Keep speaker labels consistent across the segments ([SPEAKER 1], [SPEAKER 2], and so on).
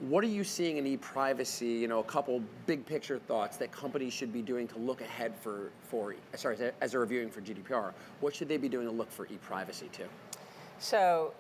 [SPEAKER 1] What are you seeing in e-privacy? You know, a couple big picture thoughts that companies should be doing to look ahead as they're reviewing for GDPR. What should they be doing to look for e-privacy too?
[SPEAKER 2] So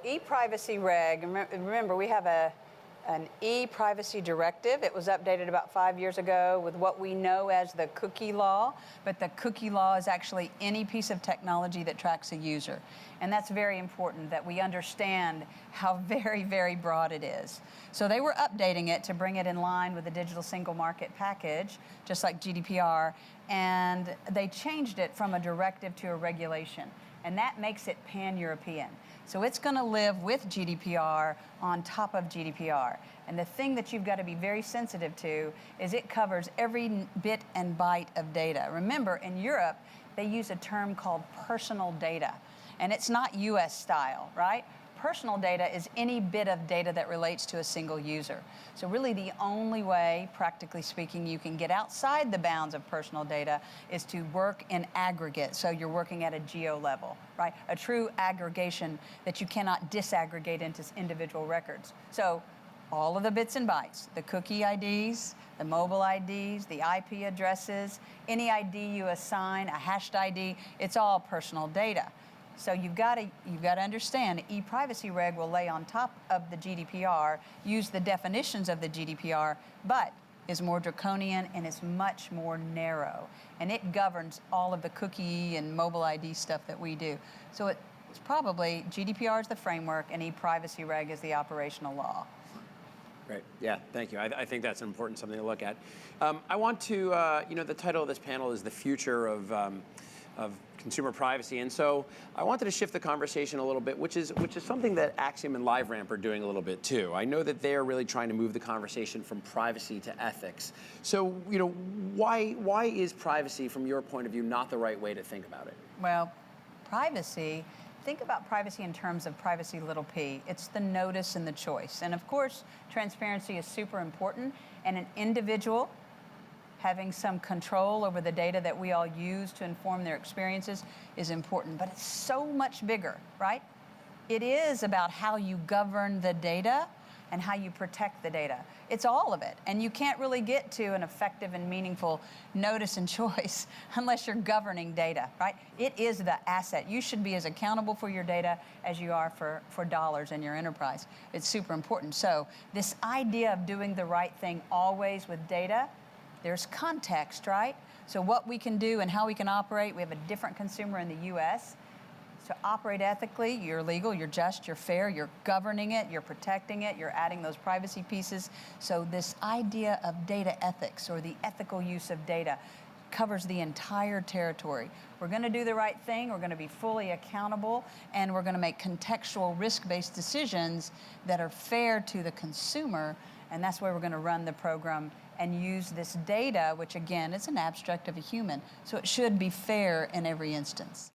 [SPEAKER 2] e-privacy reg, remember we have an e-privacy directive. It was updated about 5 years ago with what we know as the cookie law, but the cookie law is actually any piece of technology that tracks a user. And that's very important that we understand how very, very broad it is. So they were updating it to bring it in line with the digital single market package, just like GDPR, and they changed it from a directive to a regulation. And that makes it pan-European. So it's going to live with GDPR on top of GDPR. And the thing that you've got to be very sensitive to is it covers every bit and byte of data. Remember, in Europe, they use a term called personal data. And it's not US style, right? Personal data is any bit of data that relates to a single user. So really the only way, practically speaking, you can get outside the bounds of personal data is to work in aggregate. So you're working at a geo level, right? A true aggregation that you cannot disaggregate into individual records. So all of the bits and bytes, the cookie IDs, the mobile IDs, the IP addresses, any ID you assign, a hashed ID, it's all personal data. So you've got to understand, e-privacy reg will lay on top of the GDPR, use the definitions of the GDPR, but is more draconian and is much more narrow. And it governs all of the cookie and mobile ID stuff that we do. So it's probably, GDPR is the framework and e-privacy reg is the operational law.
[SPEAKER 1] Great. Yeah, thank you. I think that's important, something to look at. I want to, the title of this panel is The Future of Consumer Privacy, and so I wanted to shift the conversation a little bit, which is something that Axiom and LiveRamp are doing a little bit too. I know that they're really trying to move the conversation from privacy to ethics. So, why is privacy, from your point of view, not the right way to think about it?
[SPEAKER 2] Well, privacy, think about privacy in terms of privacy little p. It's the notice and the choice. And of course, transparency is super important, and an individual having some control over the data that we all use to inform their experiences is important, but it's so much bigger, right? It is about how you govern the data and how you protect the data. It's all of it, and you can't really get to an effective and meaningful notice and choice unless you're governing data, right? It is the asset. You should be as accountable for your data as you are for dollars in your enterprise. It's super important. So this idea of doing the right thing always with data, there's context, right? So what we can do and how we can operate, we have a different consumer in the US. To operate ethically, you're legal, you're just, you're fair, you're governing it, you're protecting it, you're adding those privacy pieces. So this idea of data ethics or the ethical use of data covers the entire territory. We're going to do the right thing, we're going to be fully accountable, and we're going to make contextual risk-based decisions that are fair to the consumer, and that's where we're going to run the program and use this data, which again, is an abstract of a human, so it should be fair in every instance.